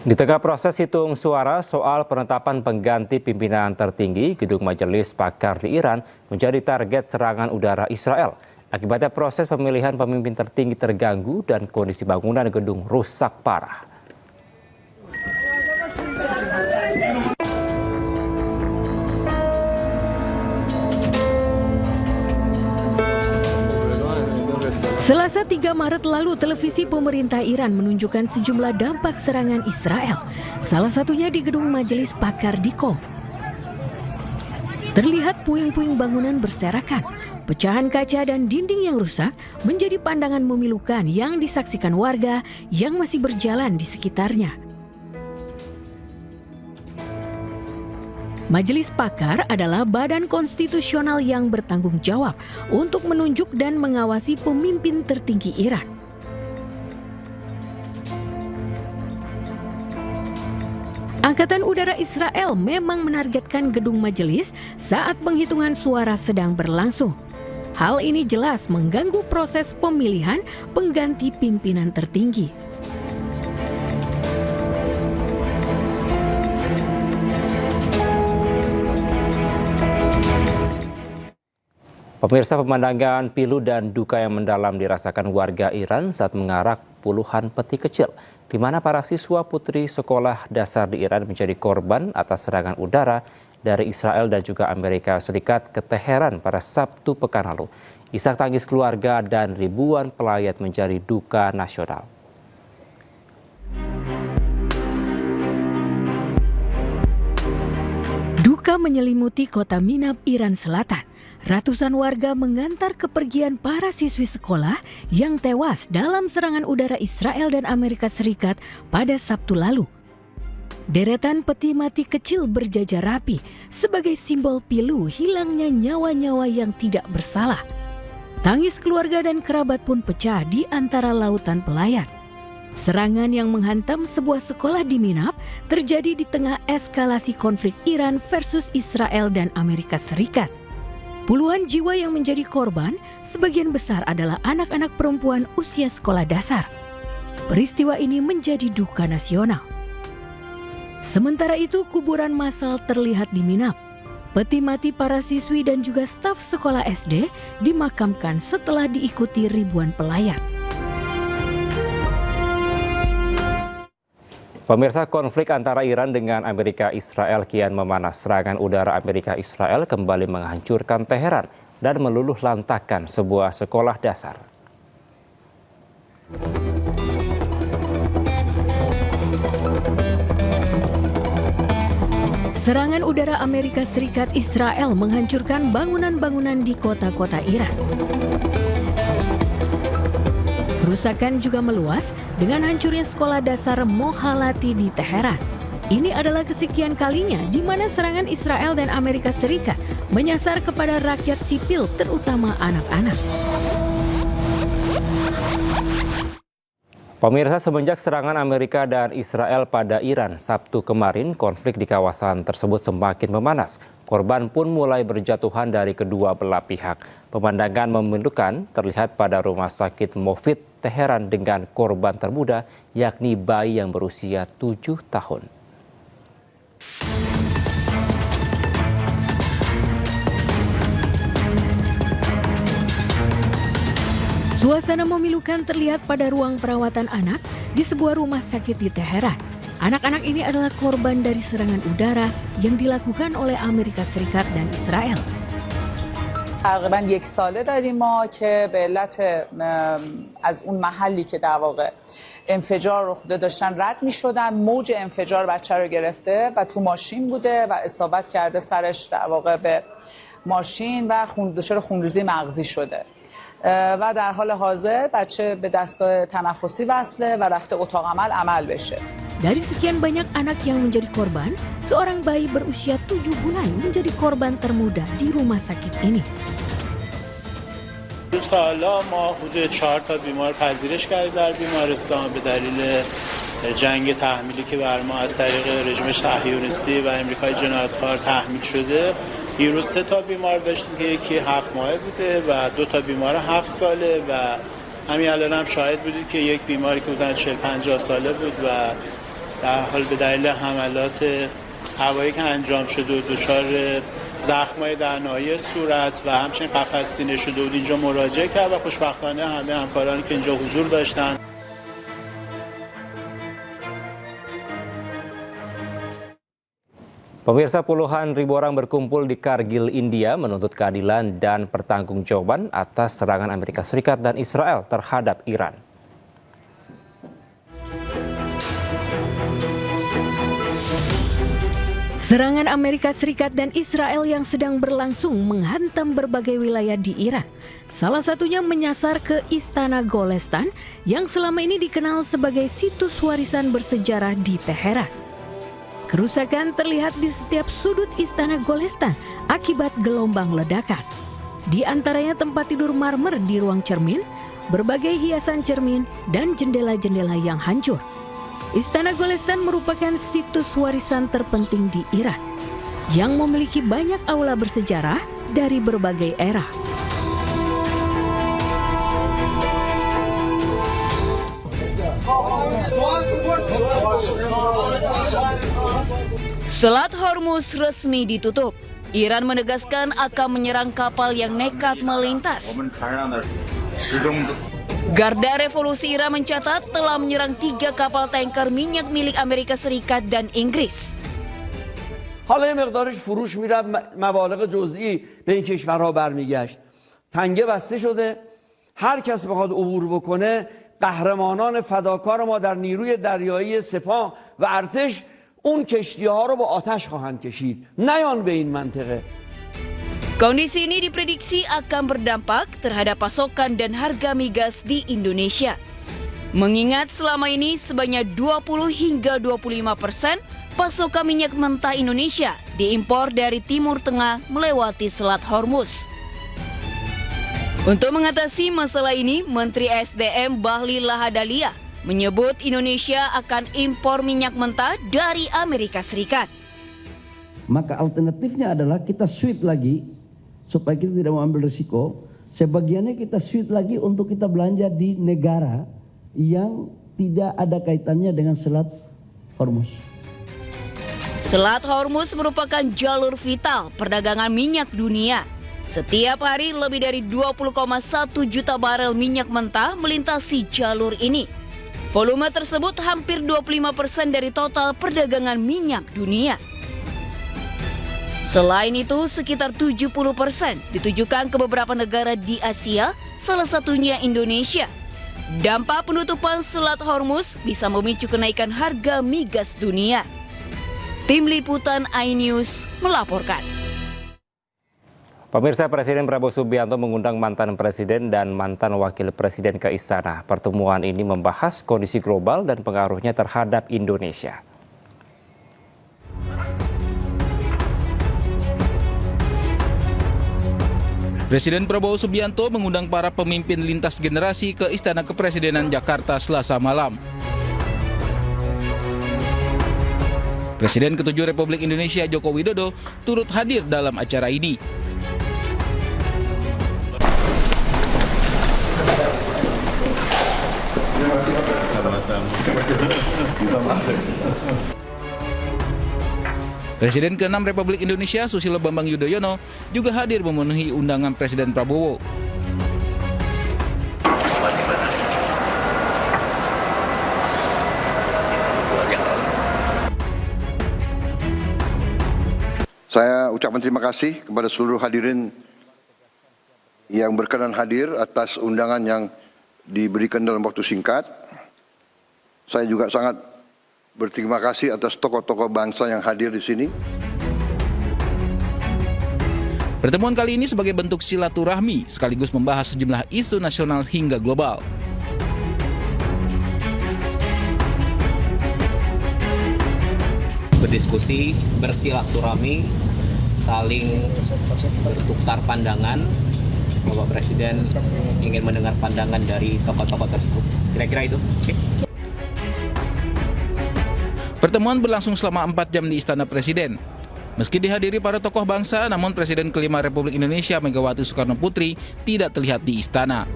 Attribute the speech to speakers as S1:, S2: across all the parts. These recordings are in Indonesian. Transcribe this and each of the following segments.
S1: Di tengah proses hitung suara soal penetapan pengganti pimpinan tertinggi, Gedung Majelis Pakar di Iran menjadi target serangan udara Israel. Akibatnya proses pemilihan pemimpin tertinggi terganggu dan kondisi bangunan gedung rusak parah.
S2: Selasa 3 Maret lalu, televisi pemerintah Iran menunjukkan sejumlah dampak serangan Israel. Salah satunya di Gedung Majelis Pakar di Qom. Terlihat puing-puing bangunan berserakan. Pecahan kaca dan dinding yang rusak menjadi pandangan memilukan yang disaksikan warga yang masih berjalan di sekitarnya. Majelis Pakar adalah badan konstitusional yang bertanggung jawab untuk menunjuk dan mengawasi pemimpin tertinggi Iran. Angkatan Udara Israel memang menargetkan gedung majelis saat penghitungan suara sedang berlangsung. Hal ini jelas mengganggu proses pemilihan pengganti pimpinan tertinggi.
S1: Pemirsa, pemandangan pilu dan duka yang mendalam dirasakan warga Iran saat mengarak puluhan peti kecil, di mana para siswa putri sekolah dasar di Iran menjadi korban atas serangan udara dari Israel dan juga Amerika Serikat ke Teheran pada Sabtu pekan lalu. Isak tangis keluarga dan ribuan pelayat menjadi duka nasional.
S2: Duka menyelimuti kota Minab, Iran Selatan. Ratusan warga mengantar kepergian para siswi sekolah yang tewas dalam serangan udara Israel dan Amerika Serikat pada Sabtu lalu. Deretan peti mati kecil berjajar rapi sebagai simbol pilu hilangnya nyawa-nyawa yang tidak bersalah. Tangis keluarga dan kerabat pun pecah di antara lautan pelayat. Serangan yang menghantam sebuah sekolah di Minab terjadi di tengah eskalasi konflik Iran versus Israel dan Amerika Serikat. Puluhan jiwa yang menjadi korban, sebagian besar adalah anak-anak perempuan usia sekolah dasar. Peristiwa ini menjadi duka nasional. Sementara itu, kuburan massal terlihat di Minab. Peti mati para siswi dan juga staf sekolah SD dimakamkan setelah diikuti ribuan pelayat.
S1: Pemirsa, konflik antara Iran dengan Amerika Israel kian memanas. Serangan udara Amerika Israel kembali menghancurkan Teheran dan meluluh lantakkan sebuah sekolah dasar.
S2: Serangan udara Amerika Serikat Israel menghancurkan bangunan-bangunan di kota-kota Iran. Kerusakan juga meluas dengan hancurnya sekolah dasar Mohalati di Teheran. Ini adalah kesekian kalinya di mana serangan Israel dan Amerika Serikat menyasar kepada rakyat sipil, terutama anak-anak.
S1: Pemirsa, semenjak serangan Amerika dan Israel pada Iran Sabtu kemarin, konflik di kawasan tersebut semakin memanas. Korban pun mulai berjatuhan dari kedua belah pihak. Pemandangan memilukan terlihat pada rumah sakit Mofid Teheran dengan korban termuda, yakni bayi yang berusia 7 tahun.
S2: Suasana memilukan terlihat pada ruang perawatan anak di sebuah rumah sakit di Teheran. Anak-anak ini adalah korban dari serangan udara yang dilakukan oleh Amerika Serikat dan Israel.
S3: تقریبا یک ساله داریم ما که به علت از اون محلی که در واقع انفجار رخ داده داشتن رد می شدن، موج انفجار بچه رو گرفته و تو ماشین بوده و اصابت کرده سرش در واقع به ماشین و دچار خونریزی مغزی شده و در حال حاضر بچه به دستگاه تنفسی وصله و رفته اتاق عمل بشه.
S2: Dari sekian banyak anak yang menjadi korban, seorang bayi berusia 7 bulan menjadi korban termuda di rumah sakit ini.
S4: روز تا حالا ما حدود 4 تا بیمار پذیرش کردیم در بیمارستان به دلیل جنگ تحمیلی که بر ما از طریق رژیم صهیونیستی و امریکای جنایتکار تحمیل شده. دیروز 3 تا بیمار داشتیم که یکی 7 ماهه بوده و 2 تا بیمار 7 ساله و همین الان هم شاهد بودید که یک بیماری که بودن 40-50 ساله بود و در حال به دلیل حملات هوایی که انجام شده و دچار زخمای در ناحیه صورت و همچنین قفس سینه شده بود اینجا مراجعه کرد و خوشبختانه همه همکارانی که اینجا حضور داشتن
S1: Pemirsa, puluhan ribu orang berkumpul di Kargil, India menuntut keadilan dan pertanggungjawaban atas serangan Amerika Serikat dan Israel terhadap Iran.
S2: Serangan Amerika Serikat dan Israel yang sedang berlangsung menghantam berbagai wilayah di Iran. Salah satunya menyasar ke Istana Golestan yang selama ini dikenal sebagai situs warisan bersejarah di Teheran. Kerusakan terlihat di setiap sudut Istana Golestan akibat gelombang ledakan. Di antaranya tempat tidur marmer di ruang cermin, berbagai hiasan cermin, dan jendela-jendela yang hancur. Istana Golestan merupakan situs warisan terpenting di Iran yang memiliki banyak aula bersejarah dari berbagai era.
S5: Selat Hormuz resmi ditutup. Iran menegaskan akan menyerang kapal yang nekat melintas. Garda Revolusi Iran mencatat telah menyerang 3 kapal tanker minyak milik Amerika Serikat dan Inggris.
S6: حالا یه مقدارش فروش میره مبالغ جزئی به این کشورها برمیگشت. تنگه بسته شده. هر کس بخواد عبور بکنه قهرمانان فداکار ما در نیروی دریایی سپاه و ارتش اون کشتی‌ها رو با آتش خواهند کشید. نیان به این منطقه.
S5: Kondisi ini diprediksi akan berdampak terhadap pasokan dan harga migas di Indonesia. Mengingat selama ini sebanyak 20 hingga 25% pasokan minyak mentah Indonesia diimpor dari Timur Tengah melewati Selat Hormuz. Untuk mengatasi masalah ini, Menteri SDM Bahlil Lahadalia menyebut Indonesia akan impor minyak mentah dari Amerika Serikat.
S7: Maka alternatifnya adalah kita switch lagi supaya kita tidak mau ambil risiko. Sebagiannya kita switch lagi untuk kita belanja di negara yang tidak ada kaitannya dengan Selat Hormuz.
S5: Selat Hormuz merupakan jalur vital perdagangan minyak dunia. Setiap hari lebih dari 20,1 juta barel minyak mentah melintasi jalur ini. Volume tersebut hampir 25% dari total perdagangan minyak dunia. Selain itu, sekitar 70% ditujukan ke beberapa negara di Asia, salah satunya Indonesia. Dampak penutupan Selat Hormuz bisa memicu kenaikan harga migas dunia. Tim Liputan iNews melaporkan.
S1: Pemirsa, Presiden Prabowo Subianto mengundang mantan presiden dan mantan wakil presiden ke istana. Pertemuan ini membahas kondisi global dan pengaruhnya terhadap Indonesia.
S8: Presiden Prabowo Subianto mengundang para pemimpin lintas generasi ke Istana Kepresidenan Jakarta Selasa malam. Presiden ke-7 Republik Indonesia Joko Widodo turut hadir dalam acara ini. Presiden ke-6 Republik Indonesia Susilo Bambang Yudhoyono juga hadir memenuhi undangan Presiden Prabowo.
S9: Saya ucapkan terima kasih kepada seluruh hadirin yang berkenan hadir atas undangan yang diberikan dalam waktu singkat. Saya juga sangat berterima kasih atas tokoh-tokoh bangsa yang hadir di sini.
S8: Pertemuan kali ini sebagai bentuk silaturahmi sekaligus membahas sejumlah isu nasional hingga global.
S10: Berdiskusi, bersilaturahmi, saling bertukar pandangan. Bapak Presiden ingin mendengar pandangan dari tokoh-tokoh tersebut. Kira-kira itu.
S8: Pertemuan berlangsung selama 4 jam di Istana Presiden. Meski dihadiri para tokoh bangsa, namun Presiden ke-5 Republik Indonesia Megawati Soekarno Putri tidak terlihat di istana.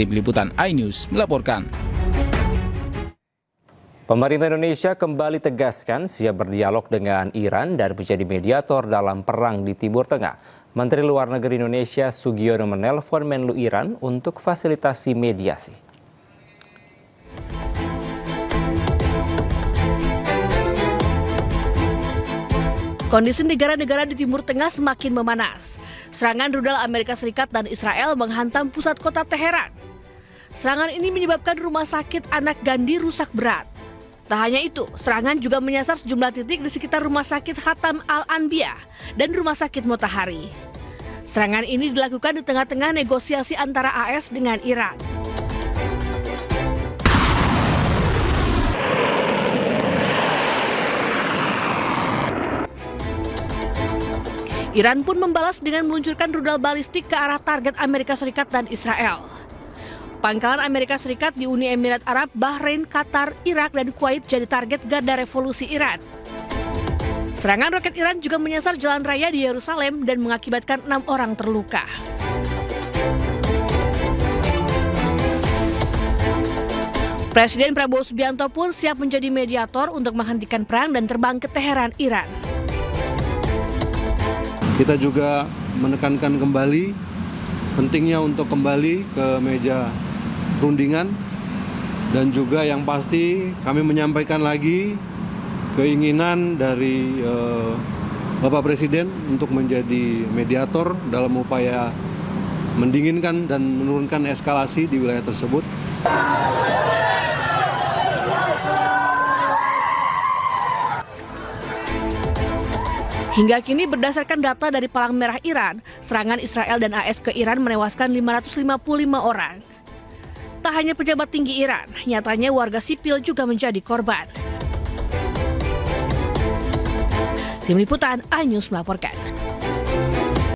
S8: Tim Liputan iNews melaporkan.
S1: Pemerintah Indonesia kembali tegaskan siap berdialog dengan Iran dan menjadi mediator dalam perang di Timur Tengah. Menteri Luar Negeri Indonesia Sugiono menelpon Menlu Iran untuk fasilitasi mediasi.
S11: Kondisi negara-negara di Timur Tengah semakin memanas. Serangan rudal Amerika Serikat dan Israel menghantam pusat kota Teheran. Serangan ini menyebabkan rumah sakit anak Gandhi rusak berat. Tak hanya itu, serangan juga menyasar sejumlah titik di sekitar rumah sakit Khatam Al-Anbiya dan rumah sakit Motahari. Serangan ini dilakukan di tengah-tengah negosiasi antara AS dengan Iran. Iran pun membalas dengan meluncurkan rudal balistik ke arah target Amerika Serikat dan Israel. Pangkalan Amerika Serikat di Uni Emirat Arab, Bahrain, Qatar, Irak, dan Kuwait jadi target garda revolusi Iran. Serangan roket Iran juga menyasar jalan raya di Yerusalem dan mengakibatkan 6 orang terluka. Presiden Prabowo Subianto pun siap menjadi mediator untuk menghentikan perang dan terbang ke Teheran, Iran.
S12: Kita juga menekankan kembali pentingnya untuk kembali ke meja perundingan, dan juga yang pasti kami menyampaikan lagi keinginan dari Bapak Presiden untuk menjadi mediator dalam upaya mendinginkan dan menurunkan eskalasi di wilayah tersebut.
S11: Hingga kini berdasarkan data dari Palang Merah Iran, serangan Israel dan AS ke Iran menewaskan 555 orang. Tak hanya pejabat tinggi Iran, nyatanya warga sipil juga menjadi korban. Tim Liputan, iNews melaporkan.